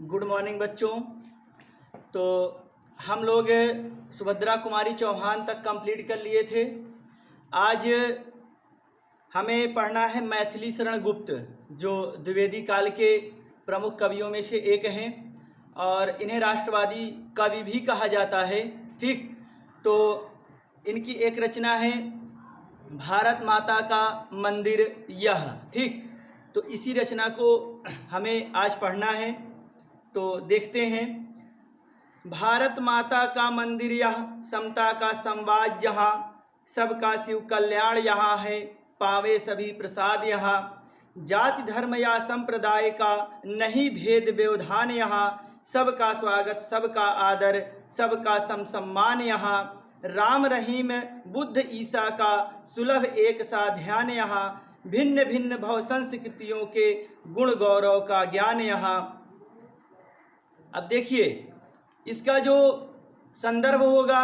Good morning बच्चों। तो हम लोग सुभद्रा कुमारी चौहान तक कंप्लीट कर लिए थे। आज हमें पढ़ना है मैथिली शरण गुप्त, जो द्विवेदी काल के प्रमुख कवियों में से एक हैं और इन्हें राष्ट्रवादी कवि भी कहा जाता है। ठीक, तो इनकी एक रचना है भारत माता का मंदिर यह। ठीक, तो इसी रचना को हमें आज पढ़ना है। तो देखते हैं। भारत माता का मंदिर यह, समता का संवाद जहाँ, सबका शिव कल्याण यहाँ है, पावे सभी प्रसाद यहाँ। जाति धर्म या संप्रदाय का नहीं भेद व्यवधान यहाँ, सबका स्वागत सबका आदर सबका सम्मान यहाँ। राम रहीम बुद्ध ईसा का सुलभ एक सा ध्यान यहाँ, भिन्न भिन्न भव संस्कृतियों के गुण गौरव का ज्ञान यहाँ। अब देखिए, इसका जो संदर्भ होगा,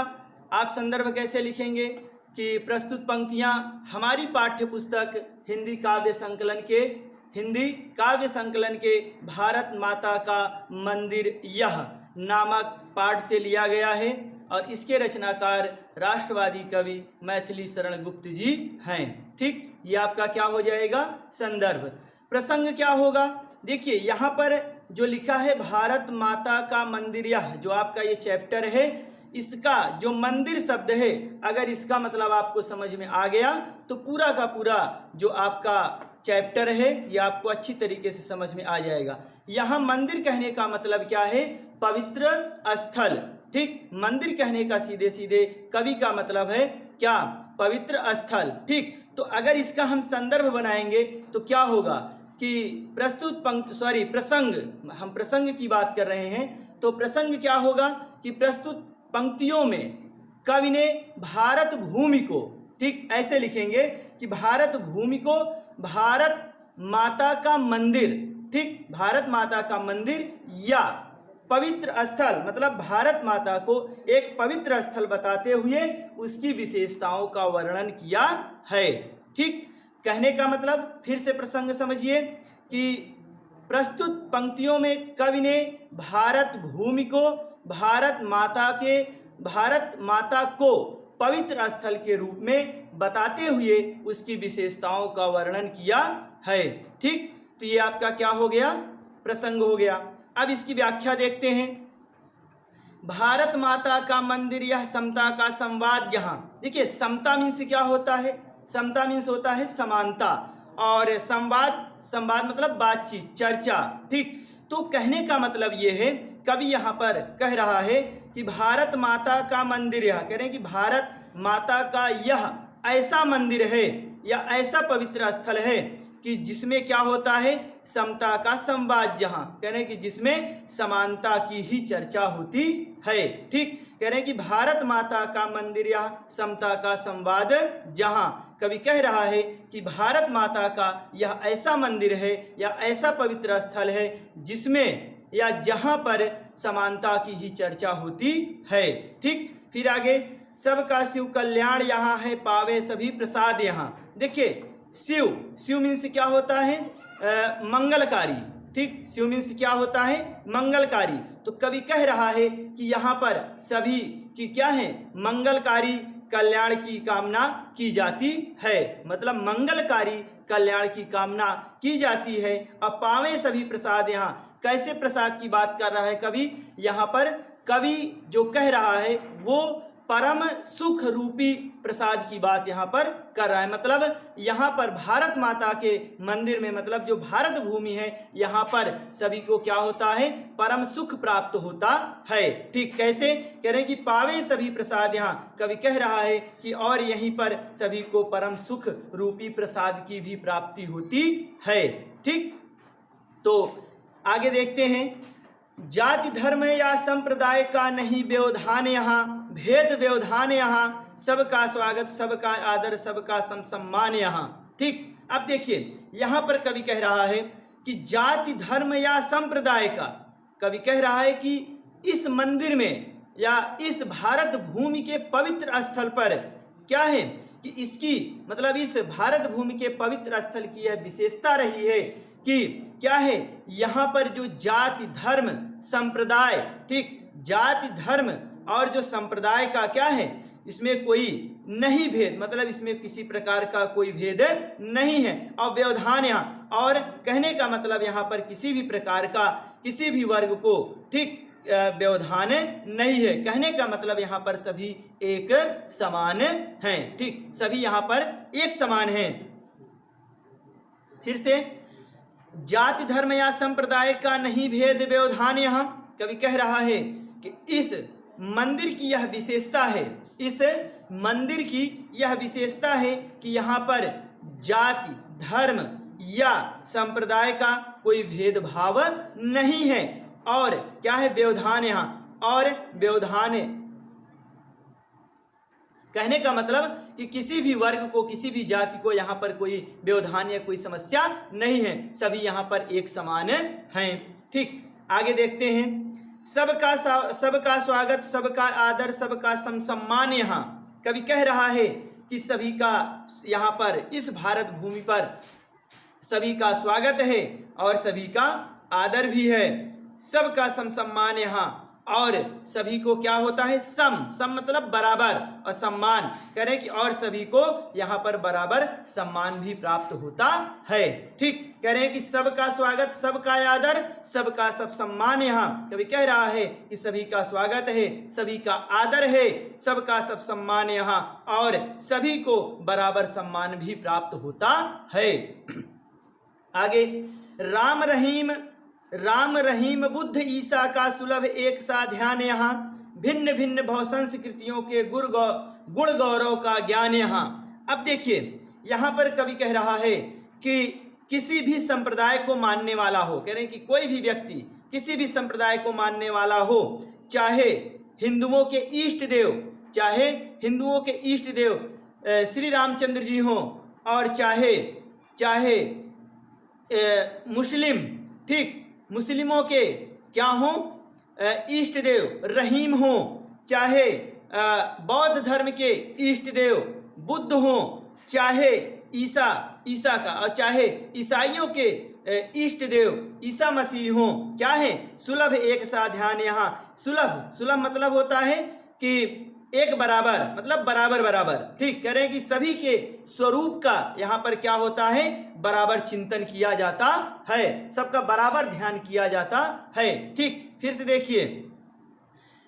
आप संदर्भ कैसे लिखेंगे कि प्रस्तुत पंक्तियां हमारी पाठ्य पुस्तक हिंदी काव्य संकलन के भारत माता का मंदिर यह नामक पाठ से लिया गया है और इसके रचनाकार राष्ट्रवादी कवि मैथिली शरण गुप्त जी हैं। ठीक, ये आपका क्या हो जाएगा, संदर्भ। प्रसंग क्या होगा, देखिए यहाँ पर जो लिखा है भारत माता का मंदिर यह, जो आपका ये चैप्टर है, इसका जो मंदिर शब्द है, अगर इसका मतलब आपको समझ में आ गया तो पूरा का पूरा जो आपका चैप्टर है ये आपको अच्छी तरीके से समझ में आ जाएगा। यहाँ मंदिर कहने का मतलब क्या है, पवित्र स्थल। ठीक, मंदिर कहने का सीधे सीधे कवि का मतलब है क्या, पवित्र स्थल। ठीक, तो अगर इसका हम संदर्भ बनाएंगे तो क्या होगा कि प्रसंग, हम प्रसंग की बात कर रहे हैं, तो प्रसंग क्या होगा कि प्रस्तुत पंक्तियों में कवि ने भारत भूमि को, ठीक ऐसे लिखेंगे कि भारत भूमि को भारत माता का मंदिर, ठीक, भारत माता का मंदिर या पवित्र स्थल, मतलब भारत माता को एक पवित्र स्थल बताते हुए उसकी विशेषताओं का वर्णन किया है। ठीक, कहने का मतलब, फिर से प्रसंग समझिए कि प्रस्तुत पंक्तियों में कवि ने भारत भूमि को भारत माता को पवित्र स्थल के रूप में बताते हुए उसकी विशेषताओं का वर्णन किया है। ठीक, तो ये आपका क्या हो गया, प्रसंग हो गया। अब इसकी व्याख्या देखते हैं। भारत माता का मंदिर यह, समता का संवाद जहां। देखिए, समता मीन्स क्या होता है, समता मीन्स होता है समानता, और संवाद मतलब बातचीत, चर्चा। ठीक, तो कहने का मतलब ये है, कवि यहाँ पर कह रहा है कि भारत माता का मंदिर यह, कह रहे हैं कि भारत माता का यह ऐसा मंदिर है या ऐसा पवित्र स्थल है कि जिसमें क्या होता है, समता का संवाद जहां, कह रहे हैं कि जिसमें समानता की ही चर्चा होती है। ठीक, कह रहे हैं कि भारत माता का मंदिर या समता का संवाद जहां, कवि कह रहा है कि भारत माता का यह ऐसा मंदिर है या ऐसा पवित्र स्थल है जिसमें या जहां पर समानता की ही चर्चा होती है। ठीक, फिर आगे, सबका शिव कल्याण यहाँ है, पावे सभी प्रसाद यहाँ। देखिए, शिव मीन्स क्या होता है, मंगलकारी। ठीक, शिव मीन्स क्या होता है, मंगलकारी। तो कवि कह रहा है कि यहाँ पर सभी की क्या है, मंगलकारी कल्याण की कामना की जाती है, मतलब मंगलकारी कल्याण की कामना की जाती है। अब पावे सभी प्रसाद यहाँ, कैसे प्रसाद की बात कर रहा है कवि, यहाँ पर कवि जो कह रहा है वो परम सुख रूपी प्रसाद की बात यहाँ पर कर रहा है। मतलब यहाँ पर भारत माता के मंदिर में, मतलब जो भारत भूमि है, यहाँ पर सभी को क्या होता है, परम सुख प्राप्त होता है। ठीक, कैसे, कह रहे हैं कि पावे सभी प्रसाद, यहाँ कवि कह रहा है कि और यहीं पर सभी को परम सुख रूपी प्रसाद की भी प्राप्ति होती है। ठीक, तो आगे देखते हैं। जाति धर्म या संप्रदाय का नहीं व्यवधान यहाँ, भेद व्यवधान यहाँ, सबका स्वागत सबका आदर सबका सम्मान यहाँ। ठीक, अब देखिए यहाँ पर कवि कह रहा है कि जाति धर्म या संप्रदाय का, कवि कह रहा है कि इस मंदिर में या इस भारत भूमि के पवित्र स्थल पर क्या है कि इसकी, मतलब इस भारत भूमि के पवित्र स्थल की यह विशेषता रही है कि क्या है, यहाँ पर जो जाति धर्म संप्रदाय, ठीक, जाति धर्म और जो संप्रदाय का क्या है, इसमें कोई नहीं भेद, मतलब इसमें किसी प्रकार का कोई भेद नहीं है। और व्यवधान यहाँ, और कहने का मतलब यहाँ पर किसी भी प्रकार का किसी भी वर्ग को, ठीक, व्यवधान नहीं है। कहने का मतलब यहाँ पर सभी एक समान हैं, ठीक, सभी यहाँ पर एक समान हैं। फिर से, जाति धर्म या संप्रदाय का नहीं भेद व्यवधान। यहाँ कवि कह रहा है कि इस मंदिर की यह विशेषता है, इस मंदिर की यह विशेषता है कि यहाँ पर जाति धर्म या संप्रदाय का कोई भेदभाव नहीं है। और क्या है, व्यवधान यहाँ, और व्यवधान कहने का मतलब कि किसी भी वर्ग को, किसी भी जाति को यहाँ पर कोई व्यवधान या कोई समस्या नहीं है, सभी यहाँ पर एक समान हैं, ठीक। आगे देखते हैं, सबका स्वागत, सबका आदर, सबका सम्मान। यहाँ कवि कह रहा है कि सभी का यहाँ पर इस भारत भूमि पर सभी का स्वागत है और सभी का आदर भी है। सबका सम्मान यहाँ, और सभी को क्या होता है, सम मतलब बराबर, और सम्मान कह रहे कि और सभी को यहाँ पर बराबर सम्मान भी प्राप्त होता है, ठीक। कह रहे हैं कि सबका स्वागत, सबका आदर, सबका सब सम्मान। यहाँ कभी कह रहा है कि सभी का स्वागत है, सभी का आदर है, सबका सब सम्मान यहाँ, और सभी को बराबर सम्मान भी प्राप्त होता है। आगे, राम रहीम बुद्ध ईसा का सुलभ एक सा ध्यान। यहाँ भिन्न भिन्न भाव संस्कृतियों के गुण गौरव का ज्ञान। यहाँ अब देखिए, यहाँ पर कवि कह रहा है कि किसी भी संप्रदाय को मानने वाला हो, कह रहे हैं कि कोई भी व्यक्ति किसी भी संप्रदाय को मानने वाला हो, चाहे हिंदुओं के इष्ट देव श्री रामचंद्र जी हों, और चाहे मुस्लिम, ठीक, मुस्लिमों के क्या हों, इष्ट देव रहीम हों, चाहे बौद्ध धर्म के इष्ट देव बुद्ध हों, चाहे ईसा का, और चाहे ईसाइयों के इष्ट देव ईसा मसीह हों, क्या है, सुलभ एक सा ध्यान। यहाँ सुलभ मतलब होता है कि एक बराबर, मतलब बराबर, ठीक। कह रहे हैं कि सभी के स्वरूप का यहाँ पर क्या होता है, बराबर चिंतन किया जाता है, सबका बराबर ध्यान किया जाता है, ठीक। फिर से देखिए,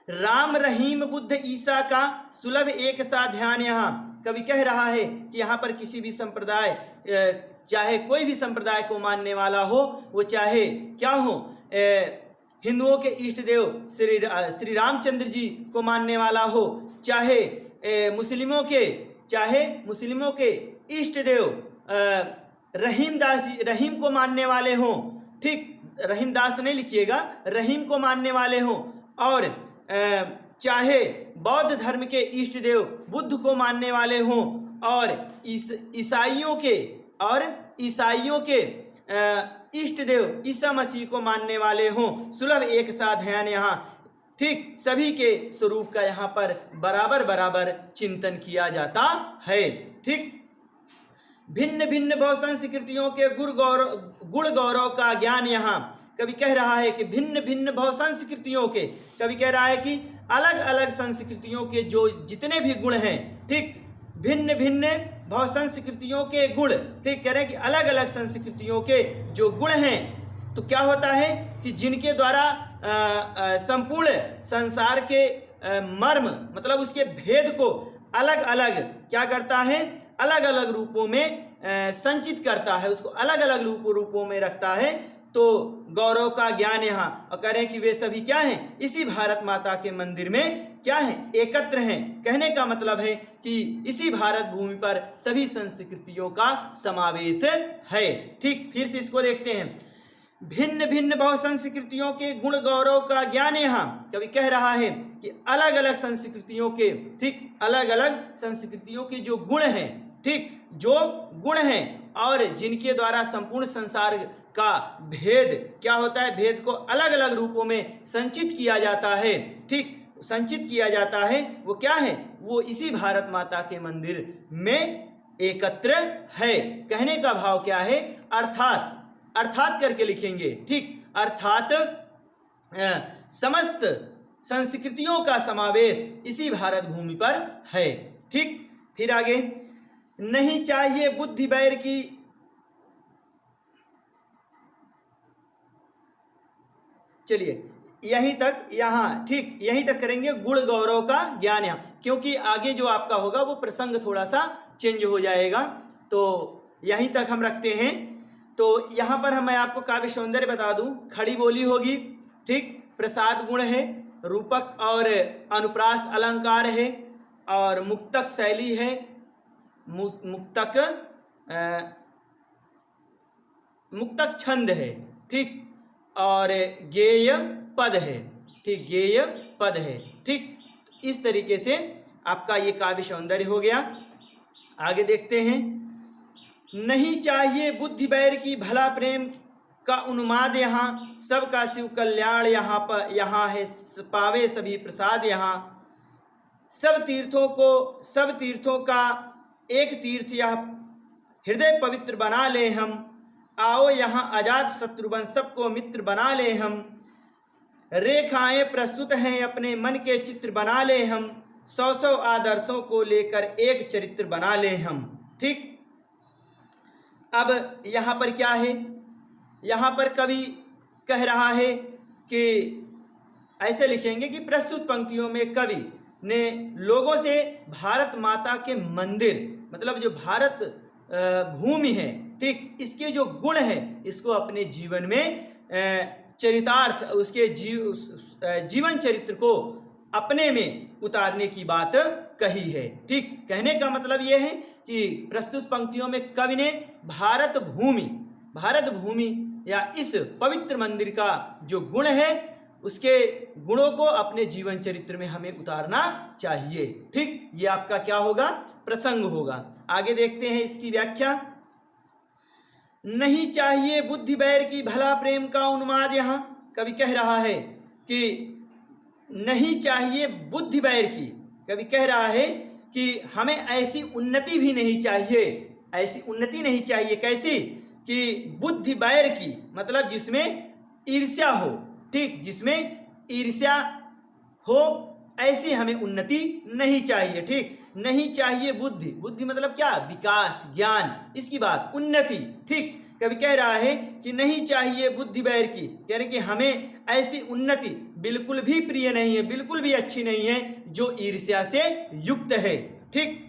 राम रहीम बुद्ध ईसा का सुलभ एक सा ध्यान। यहाँ कवि कह रहा है कि यहाँ पर किसी भी संप्रदाय, चाहे कोई भी संप्रदाय को मानने वाला हो, वो चाहे क्या हो, हिंदुओं के इष्ट देव श्री रामचंद्र जी को मानने वाला हो, चाहे मुस्लिमों के इष्ट देव रहीम को मानने वाले हों, ठीक, रहीमदास नहीं लिखिएगा, रहीम को मानने वाले हों, और चाहे बौद्ध धर्म के इष्ट देव बुद्ध को मानने वाले हों, और ईसाइयों के इष्ट देव ईसा मसीह को मानने वाले हों, सुलभ एक सा ध्यान। यहाँ ठीक, सभी के स्वरूप का यहाँ पर बराबर चिंतन किया जाता है। ठीक, भिन्न भिन्न बहु संस्कृतियों के गुण गौरव का ज्ञान। यहाँ कभी कह रहा है कि भिन्न भिन्न बहु संस्कृतियों के, कभी कह रहा है कि अलग अलग संस्कृतियों के जो जितने भी गुण हैं, ठीक, भिन्न भिन्न बहु संस्कृतियों के गुण, ठीक, कह रहे हैं कि अलग अलग संस्कृतियों के जो गुण हैं, तो क्या होता है कि जिनके द्वारा संपूर्ण संसार के मर्म, मतलब उसके भेद को अलग अलग क्या करता है, अलग अलग रूपों में संचित करता है, उसको अलग अलग रूपों में रखता है। तो गौरव का ज्ञान यहाँ, और कह रहे हैं कि वे सभी क्या हैं, इसी भारत माता के मंदिर में क्या हैं, एकत्र हैं। कहने का मतलब है कि इसी भारत भूमि पर सभी संस्कृतियों का समावेश है। ठीक, फिर से इसको देखते हैं, भिन्न भिन्न बहु संस्कृतियों के गुण गौरव का ज्ञान। यहाँ कभी कह रहा है कि अलग अलग संस्कृतियों के, ठीक, अलग अलग संस्कृतियों के जो गुण हैं, ठीक, जो गुण हैं और जिनके द्वारा संपूर्ण संसार का भेद क्या होता है, भेद को अलग अलग रूपों में संचित किया जाता है, ठीक, संचित किया जाता है, वो क्या है, वो इसी भारत माता के मंदिर में एकत्र है। कहने का भाव क्या है, अर्थात अर्थात करके लिखेंगे, ठीक, अर्थात समस्त संस्कृतियों का समावेश इसी भारत भूमि पर है, ठीक। फिर आगे, नहीं चाहिए बुद्धि बैर की, चलिए यहीं तक, यहाँ ठीक यहीं तक करेंगे। गुण गौरव का ज्ञान यहाँ, क्योंकि आगे जो आपका होगा वो प्रसंग थोड़ा सा चेंज हो जाएगा, तो यहीं तक हम रखते हैं। तो यहाँ पर मैं आपको काव्य सौंदर्य बता दूं, खड़ी बोली होगी, ठीक, प्रसाद गुण है, रूपक और अनुप्रास अलंकार है, और मुक्तक शैली है, मुक्तक छंद है, ठीक, और गेय पद है, ठीक, गेय पद है, ठीक। इस तरीके से आपका ये काव्य सौंदर्य हो गया। आगे देखते हैं, नहीं चाहिए बुद्धि बैर की, भला प्रेम का उन्माद यहाँ, सबका शिव कल्याण यहाँ पर, यहाँ है पावे सभी प्रसाद यहाँ, सब तीर्थों का एक तीर्थ यह, हृदय पवित्र बना ले हम, आओ यहाँ अजात शत्रुघ्न सबको मित्र बना ले हम, रेखाएं प्रस्तुत हैं अपने मन के चित्र बना ले हम, 100 आदर्शों को लेकर एक चरित्र बना ले हम, ठीक। अब यहाँ पर क्या है, यहाँ पर कवि कह रहा है कि ऐसे लिखेंगे कि प्रस्तुत पंक्तियों में कवि ने लोगों से भारत माता के मंदिर, मतलब जो भारत भूमि है, ठीक, इसके जो गुण हैं इसको अपने जीवन में चरितार्थ, उसके जीवन चरित्र को अपने में उतारने की बात कही है, ठीक। कहने का मतलब यह है कि प्रस्तुत पंक्तियों में कवि ने भारत भूमि या इस पवित्र मंदिर का जो गुण है उसके गुणों को अपने जीवन चरित्र में हमें उतारना चाहिए, ठीक। ये आपका क्या होगा, प्रसंग होगा। आगे देखते हैं इसकी व्याख्या। नहीं चाहिए बुद्धि बैर की, भला प्रेम का उन्माद, यहाँ कवि कह रहा है कि नहीं चाहिए बुद्धि बैर की, कवि कह रहा है कि हमें ऐसी उन्नति भी नहीं चाहिए, ऐसी उन्नति नहीं चाहिए, कैसी कि बुद्धि बैर की, मतलब जिसमें ईर्ष्या हो, ठीक, जिसमें ईर्ष्या हो, ऐसी हमें उन्नति नहीं चाहिए, ठीक। नहीं चाहिए बुद्धि मतलब क्या, विकास, ज्ञान, इसकी बात, उन्नति, ठीक। कभी कह रहा है कि नहीं चाहिए बुद्धि बैर की, कह रहे कि हमें ऐसी उन्नति बिल्कुल भी प्रिय नहीं है, बिल्कुल भी अच्छी नहीं है जो ईर्ष्या से युक्त है, ठीक।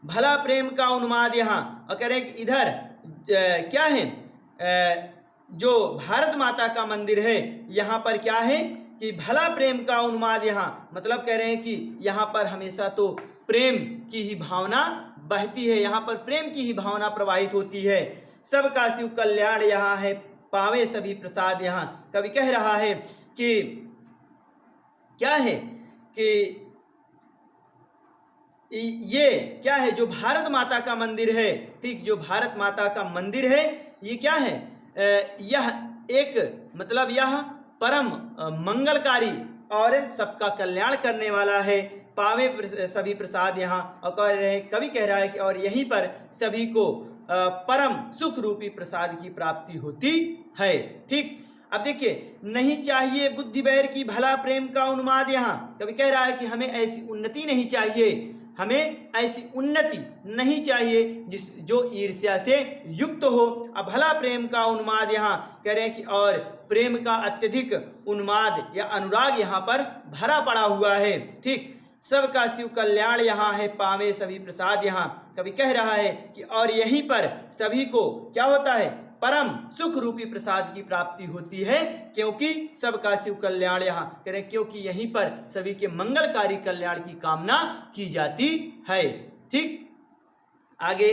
भला प्रेम का उन्माद यहाँ, और कह रहे हैं कि इधर क्या है, जो भारत माता का मंदिर है यहाँ पर क्या है कि भला प्रेम का उन्माद, यहाँ मतलब कह रहे हैं कि यहाँ पर हमेशा तो प्रेम की ही भावना बहती है, यहाँ पर प्रेम की ही भावना प्रवाहित होती है, सबका शिव कल्याण यहाँ है, पावे सभी प्रसाद। यहाँ कवि कह रहा है कि क्या है कि ये क्या है, जो भारत माता का मंदिर है, ठीक, जो भारत माता का मंदिर है ये क्या है, यह एक मतलब यह परम मंगलकारी और सबका कल्याण करने वाला है, पावे सभी प्रसाद। यहाँ और कह रहे हैं, कवि कह रहा है कि और यहीं पर सभी को परम सुख रूपी प्रसाद की प्राप्ति होती है, ठीक। अब देखिए, नहीं चाहिए बुद्धि बैर की, भला प्रेम का उन्माद। यहाँ कवि कह रहा है कि हमें ऐसी उन्नति नहीं चाहिए, हमें ऐसी उन्नति नहीं चाहिए जो ईर्ष्या से युक्त हो। अब भला प्रेम का उन्माद, यहाँ कह रहे हैं कि और प्रेम का अत्यधिक उन्माद या अनुराग यहाँ पर भरा पड़ा हुआ है, ठीक। सबका शिव कल्याण यहाँ है, पावे सभी प्रसाद। यहाँ कवि कह रहा है कि और यहीं पर सभी को क्या होता है, परम सुख रूपी प्रसाद की प्राप्ति होती है, क्योंकि सबका शिव कल्याण, यहाँ करें क्योंकि यहीं पर सभी के मंगलकारी कल्याण की कामना की जाती है, ठीक। आगे,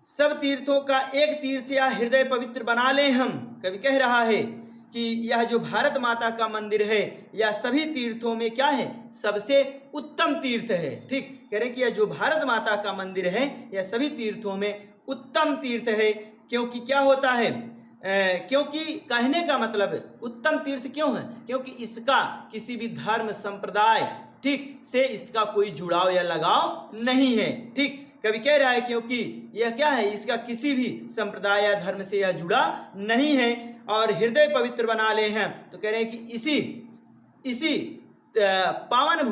सब तीर्थों का एक तीर्थ या हृदय पवित्र बना ले हम, कवि कह रहा है कि यह जो भारत माता का मंदिर है यह सभी तीर्थों में क्या है, सबसे उत्तम तीर्थ है, ठीक। कह रहे कि यह जो भारत माता का मंदिर है यह सभी तीर्थों में उत्तम तीर्थ है, क्योंकि क्या होता है, क्योंकि कहने का मतलब उत्तम तीर्थ क्यों है, क्योंकि इसका किसी भी धर्म संप्रदाय, ठीक, से इसका कोई जुड़ाव या लगाव नहीं है, ठीक। कवि कह रहा है क्योंकि यह क्या है, इसका किसी भी संप्रदाय या धर्म से यह जुड़ा नहीं है। और हृदय पवित्र बना ले हैं, तो कह रहे हैं कि इसी पावन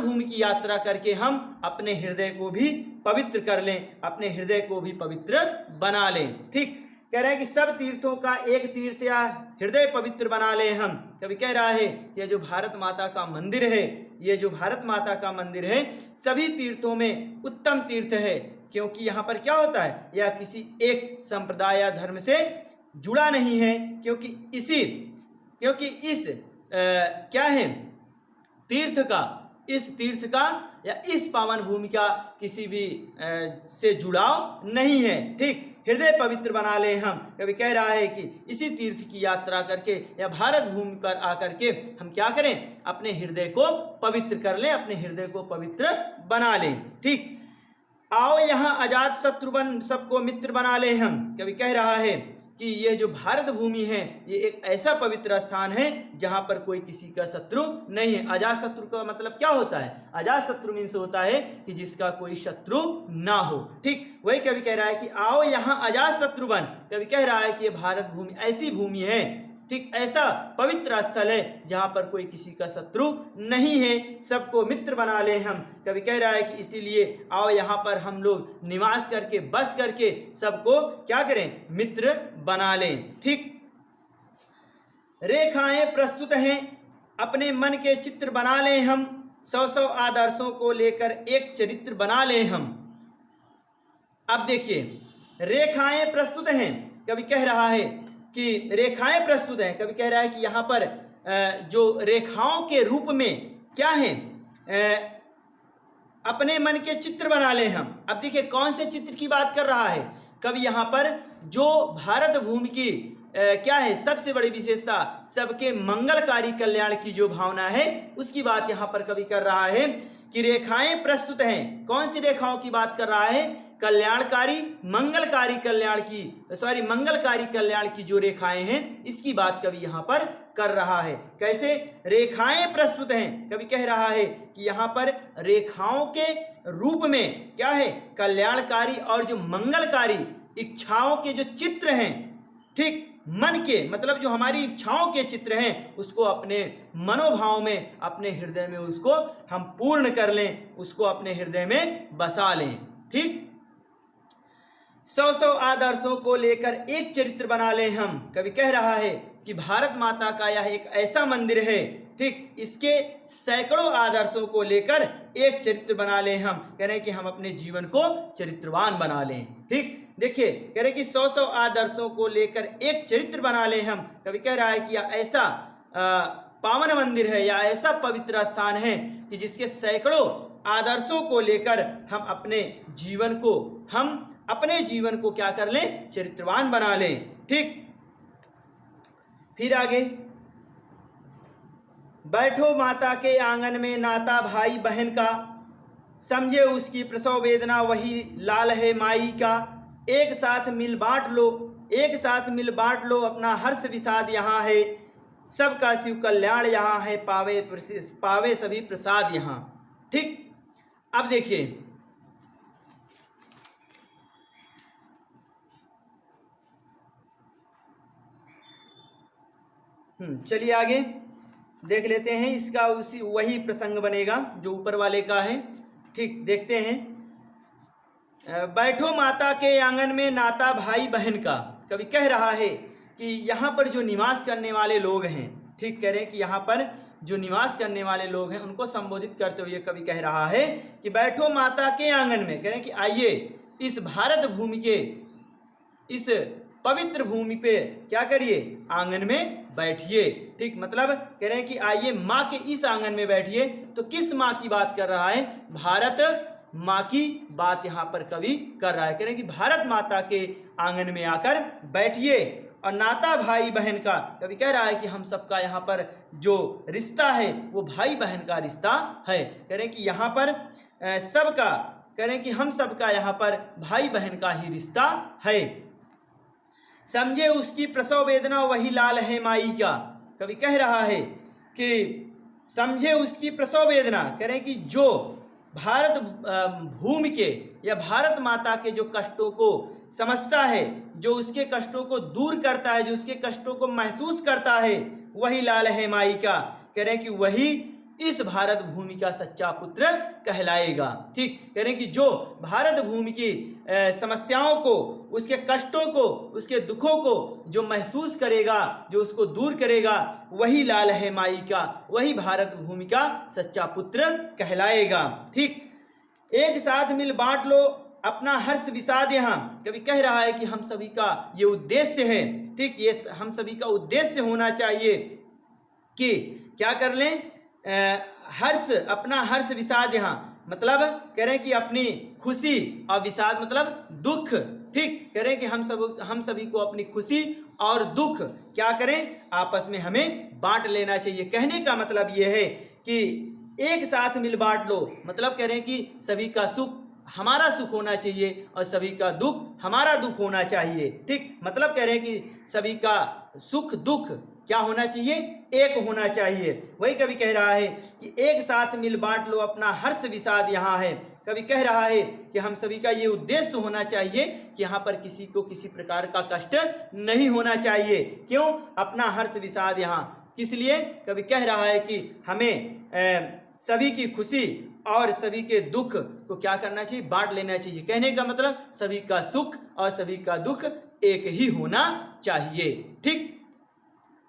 भूमि की यात्रा करके हम अपने हृदय को भी पवित्र कर लें, अपने हृदय को भी पवित्र बना लें। ठीक, कह रहे हैं कि सब तीर्थों का एक तीर्थ या हृदय पवित्र बना ले हम। कभी कह रहा है यह जो भारत माता का मंदिर है, ये जो भारत माता का मंदिर है सभी तीर्थों में उत्तम तीर्थ है, क्योंकि यहाँ पर क्या होता है, यह किसी एक संप्रदाय या धर्म से जुड़ा नहीं है, क्योंकि इस क्या है, इस तीर्थ का या इस पावन भूमि का किसी भी से जुड़ाव नहीं है। ठीक, हृदय पवित्र बना ले हम। कभी कह रहा है कि इसी तीर्थ की यात्रा करके या भारत भूमि पर आकर के हम क्या करें, अपने हृदय को पवित्र कर लें, अपने हृदय को पवित्र बना लें। ठीक, आओ यहाँ अजात शत्रु बन सबको मित्र बना ले हम। कभी कह रहा है कि यह जो भारत भूमि है ये एक ऐसा पवित्र स्थान है जहां पर कोई किसी का शत्रु नहीं है। अजात शत्रु का मतलब क्या होता है, अजात शत्रु मीन्स होता है कि जिसका कोई शत्रु ना हो। ठीक, वही कवि कह रहा है कि आओ यहाँ अजात शत्रु बन। कवि कह रहा है कि ये भारत भूमि ऐसी भूमि है, ठीक, ऐसा पवित्र स्थल है जहां पर कोई किसी का शत्रु नहीं है, सबको मित्र बना ले हम। कभी कह रहा है कि इसीलिए आओ यहाँ पर हम लोग निवास करके बस करके सबको क्या करें, मित्र बना लें। ठीक, रेखाएं प्रस्तुत हैं, अपने मन के चित्र बना लें हम, 100 आदर्शों को लेकर एक चरित्र बना लें हम। अब देखिए, रेखाएं प्रस्तुत हैं, कभी कह रहा है कि रेखाएं प्रस्तुत हैं। कभी कह रहा है कि यहाँ पर जो रेखाओं के रूप में क्या है, अपने मन के चित्र बना ले हम। अब देखिए कौन से चित्र की बात कर रहा है कवि, यहाँ पर जो भारत भूमि की क्या है सबसे बड़ी विशेषता, सबके मंगलकारी कल्याण की जो भावना है उसकी बात यहाँ पर कवि कर रहा है कि रेखाएं प्रस्तुत हैं। कौन सी रेखाओं की बात कर रहा है, कल्याणकारी मंगलकारी कल्याण की जो रेखाएं हैं इसकी बात कवि यहाँ पर कर रहा है। कैसे रेखाएं प्रस्तुत हैं, कवि कह रहा है कि यहाँ पर रेखाओं के रूप में क्या है, कल्याणकारी और जो मंगलकारी इच्छाओं के जो चित्र हैं, ठीक, मन के मतलब जो हमारी इच्छाओं के चित्र हैं उसको अपने मनोभाव में, अपने हृदय में उसको हम पूर्ण कर लें, उसको अपने हृदय में बसा लें। ठीक, 100 आदर्शों को लेकर एक चरित्र बना लें हम। कवि कह रहा है कि भारत माता का यह एक ऐसा मंदिर है, ठीक, इसके सैकड़ों आदर्शों को लेकर एक चरित्र बना लें हम। कह रहे हैं कि हम अपने जीवन को चरित्रवान बना लें। ठीक, देखिए कह रहे हैं कि 100 आदर्शों को लेकर एक चरित्र बना लें हम। कवि कह रहा है कि यह ऐसा पावन मंदिर है या ऐसा पवित्र स्थान है कि जिसके सैकड़ों आदर्शों को लेकर हम अपने जीवन को क्या कर लें, चरित्रवान बना लें। ठीक, फिर आगे, बैठो माता के आंगन में नाता भाई बहन का, समझे उसकी प्रसव वेदना वही लाल है माई का, एक साथ मिल बांट लो अपना हर्ष विषाद यहाँ है, सबका शिव कल्याण यहाँ है, पावे सभी प्रसाद यहाँ। ठीक, अब देखिए चलिए आगे देख लेते हैं, इसका वही प्रसंग बनेगा जो ऊपर वाले का है। ठीक, देखते हैं, बैठो माता के आंगन में नाता भाई बहन का। कवि कह रहा है कि यहाँ पर जो निवास करने वाले लोग हैं, ठीक, कह रहे हैं कि यहाँ पर जो निवास करने वाले लोग हैं उनको संबोधित करते हुए कवि कह रहा है कि बैठो माता के आंगन में। कह रहे हैं कि आइए इस भारत भूमि के इस पवित्र भूमि पे क्या करिए, आंगन में बैठिए। ठीक, मतलब कह रहे हैं कि आइए माँ के इस आंगन में बैठिए। तो किस माँ की बात कर रहा है, भारत माँ की बात यहाँ पर कवि कर रहा है। कह रहे हैं कि भारत माता के आंगन में आकर बैठिए। और नाता भाई बहन का, कवि कह रहा है कि हम सबका यहाँ पर जो रिश्ता है वो भाई बहन का रिश्ता है। कह रहे हैं कि यहाँ पर सबका, कह रहे हैं कि हम सबका यहाँ पर भाई बहन का ही रिश्ता है। समझे उसकी प्रसव वेदना वही लाल है माई का। कवि कह रहा है कि समझे उसकी प्रसव वेदना, कह रहे हैं कि जो भारत भूमि के या भारत माता के जो कष्टों को समझता है, जो उसके कष्टों को दूर करता है, जो उसके कष्टों को महसूस करता है, वही लाल है माई का। कह रहे हैं कि वही इस भारत भूमि का सच्चा पुत्र कहलाएगा। ठीक, कह रहे हैं कि जो भारत भूमि की समस्याओं को, उसके कष्टों को, उसके दुखों को जो महसूस करेगा, जो उसको दूर करेगा, वही लाल है माई का, वही भारत भूमि का सच्चा पुत्र कहलाएगा। ठीक, एक साथ मिल बांट लो अपना हर्ष विषाद। यहाँ कभी कह रहा है कि हम सभी का ये उद्देश्य है। ठीक, ये हम सभी का उद्देश्य होना चाहिए कि क्या कर लें, हर्ष, अपना हर्ष विषाद। यहाँ मतलब कह रहे हैं कि अपनी खुशी, और विषाद मतलब दुख। ठीक, कह रहे हैं कि हम सभी को अपनी खुशी और दुख क्या करें, आपस में हमें बांट लेना चाहिए। कहने का मतलब ये है कि एक साथ मिल बांट लो, मतलब कह रहे हैं कि सभी का सुख हमारा सुख होना चाहिए और सभी का दुख हमारा दुख होना चाहिए। ठीक, मतलब कह रहे हैं कि सभी का सुख दुख क्या होना चाहिए, एक होना चाहिए। वही कभी कह रहा है कि एक साथ मिल बांट लो अपना हर्ष विषाद। यहाँ है कभी कह रहा है कि हम सभी का ये उद्देश्य होना चाहिए कि यहाँ पर किसी को किसी प्रकार का कष्ट नहीं होना चाहिए। क्यों, अपना हर्ष विषाद। यहाँ किस लिए, कभी कह रहा है कि हमें सभी की खुशी और सभी के दुख को क्या करना चाहिए, बांट लेना चाहिए। कहने का मतलब सभी का सुख और सभी का दुख एक ही होना चाहिए। ठीक,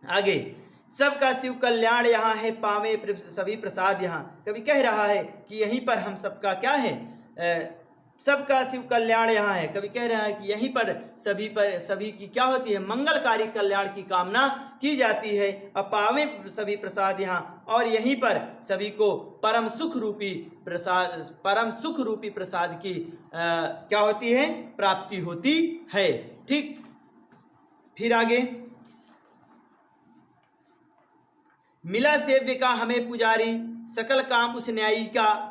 आगे, सबका शिव कल्याण यहाँ है पावे सभी प्रसाद। यहाँ कभी कह रहा है कि यहीं पर हम सबका क्या है, सबका शिव कल्याण यहाँ है। कभी कह रहा है कि यहीं पर सभी की क्या होती है, मंगलकारी कल्याण की कामना की जाती है। और पावे सभी प्रसाद यहाँ, और यहीं पर सभी को परम सुख रूपी प्रसाद की क्या होती है, प्राप्ति होती है। ठीक, फिर आगे, मिला सेव्य का हमें पुजारी सकल काम उस न्यायी का,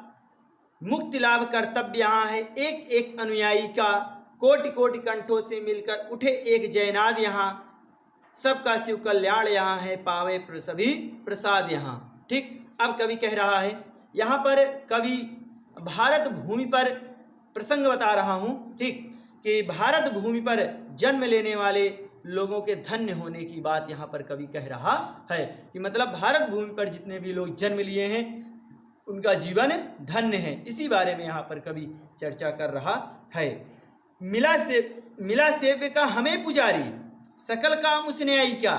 मुक्ति लाभ कर्तव्य यहाँ है एक एक अनुयायी का, कोटि कोटि कंठों से मिलकर उठे एक जयनाद। यहाँ सबका शिव कल्याण यहाँ है पावे सभी प्रसाद। यहाँ ठीक, अब कवि कह रहा है, यहाँ पर कवि भारत भूमि पर प्रसंग बता रहा हूँ। ठीक, कि भारत भूमि पर जन्म लेने वाले लोगों के धन्य होने की बात यहाँ पर कवि कह रहा है कि मतलब भारत भूमि पर जितने भी लोग जन्म लिए हैं उनका जीवन धन्य है। इसी बारे में यहाँ पर कवि चर्चा कर रहा है। मिला सेव्य का हमें पुजारी सकल काम उस न्यायी का।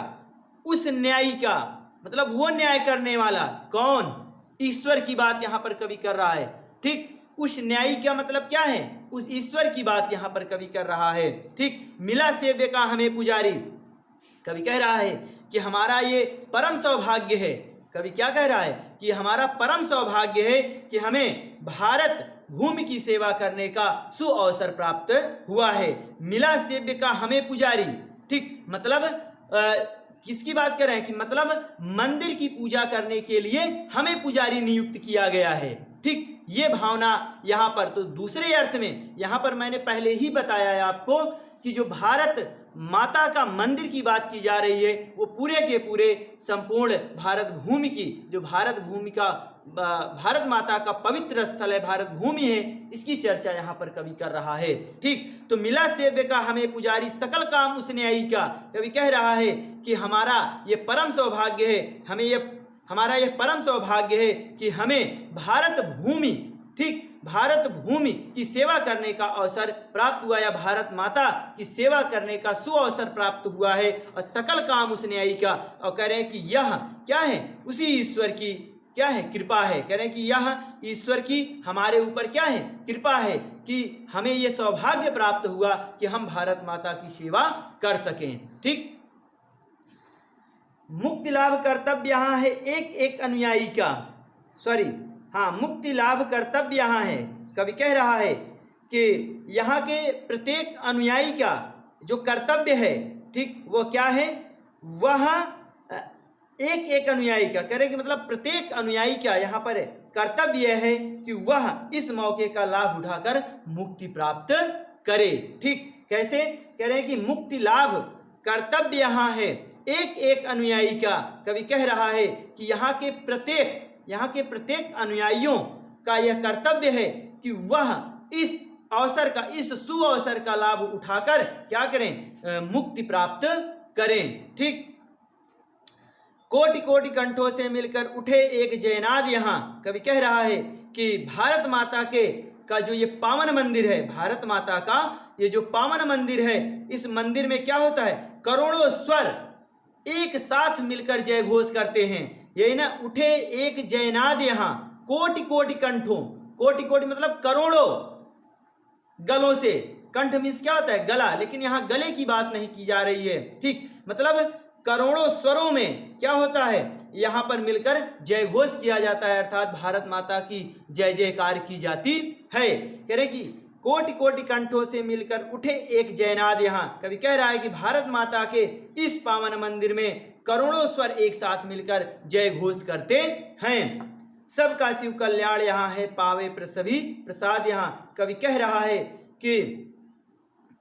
उस न्यायी का मतलब वो न्याय करने वाला कौन, ईश्वर की बात यहाँ पर कवि कर रहा है। ठीक, उस न्यायी का मतलब क्या है, उस ईश्वर की बात यहाँ पर कवि कर रहा है। ठीक, मिला सेव्य का हमें पुजारी, कवि कह रहा है कि हमारा ये परम सौभाग्य है। कवि क्या कह रहा है कि हमारा परम सौभाग्य है कि हमें भारत भूमि की सेवा करने का सुअवसर प्राप्त हुआ है। मिला सेव्य का हमें पुजारी। ठीक, मतलब किसकी बात कर रहे हैं कि मतलब मंदिर की पूजा करने के लिए हमें पुजारी नियुक्त किया गया है। ठीक, ये भावना यहाँ पर, तो दूसरे अर्थ में यहाँ पर मैंने पहले ही बताया है आपको कि जो भारत माता का मंदिर की बात की जा रही है वो पूरे के पूरे संपूर्ण भारत भूमि की, जो भारत भूमि का भारत माता का पवित्र स्थल है, भारत भूमि है, इसकी चर्चा यहाँ पर कवि कर रहा है। ठीक, तो मिला सेव्य का हमें पुजारी सकल काम उस न्यायी का। कवि कह रहा है कि हमारा ये परम सौभाग्य है, हमारा यह परम सौभाग्य है कि हमें भारत भूमि, ठीक, भारत भूमि की सेवा करने का अवसर प्राप्त हुआ, या भारत माता की सेवा करने का सुअवसर प्राप्त हुआ है, और सकल काम उस न्यायी का। और कह रहे हैं कि यह क्या है, उसी ईश्वर की क्या है, कृपा है। कह रहे हैं कि यह ईश्वर की हमारे ऊपर क्या है, कृपा है कि हमें यह सौभाग्य प्राप्त हुआ कि हम भारत माता की सेवा कर सकें। ठीक, मुक्ति लाभ कर्तव्य यहाँ है एक एक अनुयायी का, मुक्ति लाभ कर्तव्य यहाँ है। कवि कह रहा है कि यहाँ के प्रत्येक अनुयायी का जो कर्तव्य है, ठीक, वो क्या है, वह एक एक अनुयायी का। कह रहे कि मतलब प्रत्येक अनुयायी का यहाँ पर कर्तव्य यह है कि वह इस मौके का लाभ उठाकर मुक्ति प्राप्त करे। ठीक, कैसे, कह रहे हैं कि मुक्ति लाभ कर्तव्य यहाँ है एक एक अनुयायी का। कवि कह रहा है कि यहाँ के प्रत्येक अनुयायियों का यह कर्तव्य है कि वह इस अवसर का, इस शुभ अवसर का लाभ उठाकर क्या करें, मुक्ति प्राप्त करें। ठीक, कोटि कोटि कंठों से मिलकर उठे एक जयनाद। यहाँ कवि कह रहा है कि भारत माता के का जो ये पावन मंदिर है, भारत माता का ये जो पावन मंदिर है, इस मंदिर में क्या होता है, करोड़ों स्वर एक साथ मिलकर जय घोष करते हैं। यही ना, उठे एक जयनाद यहाँ, कोटि कोटि कंठों, कोटि कोटि मतलब करोड़ों गलों से, कंठ मीन्स क्या होता है, गला, लेकिन यहाँ गले की बात नहीं की जा रही है। ठीक, मतलब करोड़ों स्वरों में क्या होता है, यहाँ पर मिलकर जय घोष किया जाता है, अर्थात भारत माता की जय जयकार की जाती है। कह रहे कि कोटि कोटि कंठों से मिलकर उठे एक जयनाद। यहाँ कवि कह रहा है कि भारत माता के इस पावन मंदिर में करोड़ों स्वर एक साथ मिलकर जय घोष करते हैं। सबका शिव कल्याण यहाँ है, पावे सभी प्रसाद। यहाँ कवि कह रहा है कि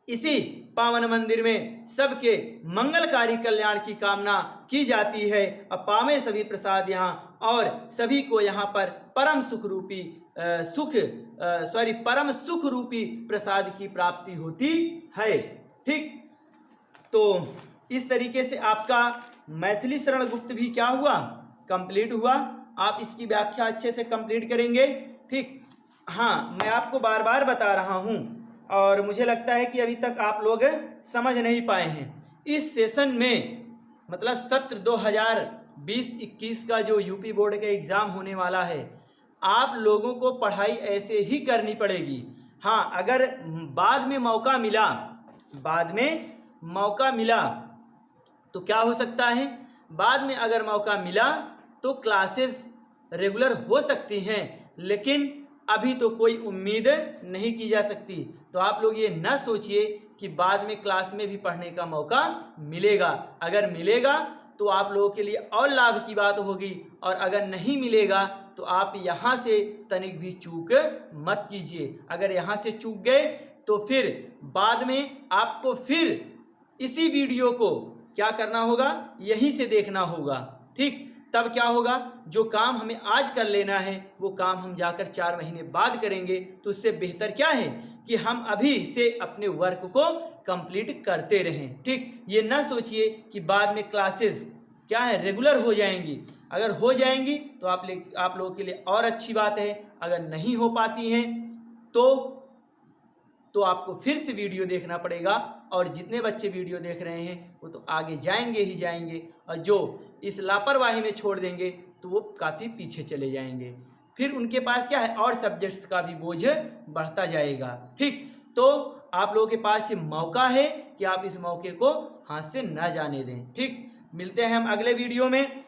इसी पावन मंदिर में सबके मंगलकारी कल्याण की कामना की जाती है, और पावे सभी प्रसाद यहाँ, और सभी को यहाँ पर परम सुख रूपी परम सुख रूपी प्रसाद की प्राप्ति होती है। ठीक, तो इस तरीके से आपका मैथिली शरण गुप्त भी क्या हुआ, कंप्लीट हुआ। आप इसकी व्याख्या अच्छे से कंप्लीट करेंगे। ठीक, हाँ, मैं आपको बार बार बता रहा हूँ और मुझे लगता है कि अभी तक आप लोग समझ नहीं पाए हैं। इस सेशन में मतलब सत्र 2020-21 का जो यूपी बोर्ड का एग्ज़ाम होने वाला है, आप लोगों को पढ़ाई ऐसे ही करनी पड़ेगी। हाँ, अगर बाद में मौका मिला तो क्या हो सकता है, बाद में अगर मौका मिला तो क्लासेस रेगुलर हो सकती हैं, लेकिन अभी तो कोई उम्मीद नहीं की जा सकती। तो आप लोग ये न सोचिए कि बाद में क्लास में भी पढ़ने का मौका मिलेगा। अगर मिलेगा तो आप लोगों के लिए और लाभ की बात होगी, और अगर नहीं मिलेगा तो आप यहाँ से तनिक भी चूक मत कीजिए। अगर यहाँ से चूक गए तो फिर बाद में आपको फिर इसी वीडियो को क्या करना होगा, यहीं से देखना होगा। ठीक, तब क्या होगा, जो काम हमें आज कर लेना है वो काम हम जाकर 4 महीने बाद करेंगे। तो उससे बेहतर क्या है कि हम अभी से अपने वर्क को कंप्लीट करते रहें। ठीक, ये ना सोचिए कि बाद में क्लासेस क्या है, रेगुलर हो जाएंगी। अगर हो जाएंगी तो आप लोगों के लिए और अच्छी बात है। अगर नहीं हो पाती हैं तो आपको फिर से वीडियो देखना पड़ेगा, और जितने बच्चे वीडियो देख रहे हैं वो तो आगे जाएंगे ही जाएंगे, और जो इस लापरवाही में छोड़ देंगे तो वो काफ़ी पीछे चले जाएंगे। फिर उनके पास क्या है, और सब्जेक्ट्स का भी बोझ बढ़ता जाएगा। ठीक, तो आप लोगों के पास ये मौका है कि आप इस मौके को हाथ से न जाने दें। ठीक, मिलते हैं हम अगले वीडियो में।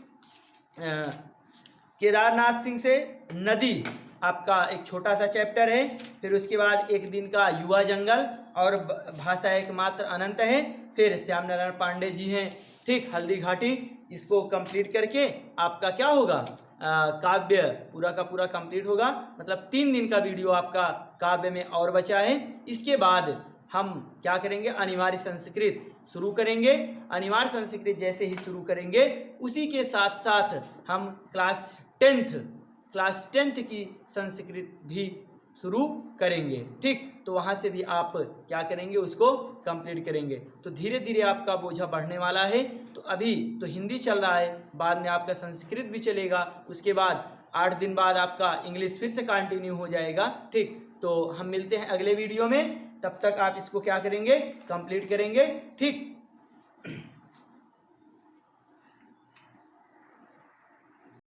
केदारनाथ सिंह से नदी आपका एक छोटा सा चैप्टर है, फिर उसके बाद एक दिन का युवा जंगल और भाषा एकमात्र अनंत है, फिर श्याम नारायण पांडे जी हैं। ठीक, हल्दी घाटी, इसको कंप्लीट करके आपका क्या होगा, काव्य पूरा का पूरा कंप्लीट होगा। मतलब 3 दिन का वीडियो आपका काव्य में और बचा है। इसके बाद हम क्या करेंगे, अनिवार्य संस्कृत शुरू करेंगे। अनिवार्य संस्कृत जैसे ही शुरू करेंगे उसी के साथ साथ हम क्लास 10th की संस्कृत भी शुरू करेंगे। ठीक, तो वहाँ से भी आप क्या करेंगे, उसको कंप्लीट करेंगे। तो धीरे धीरे आपका बोझा बढ़ने वाला है। तो अभी तो हिंदी चल रहा है, बाद में आपका संस्कृत भी चलेगा, उसके बाद 8 दिन बाद आपका इंग्लिश फिर से कंटिन्यू हो जाएगा। ठीक, तो हम मिलते हैं अगले वीडियो में, तब तक आप इसको क्या करेंगे, कंप्लीट करेंगे। ठीक।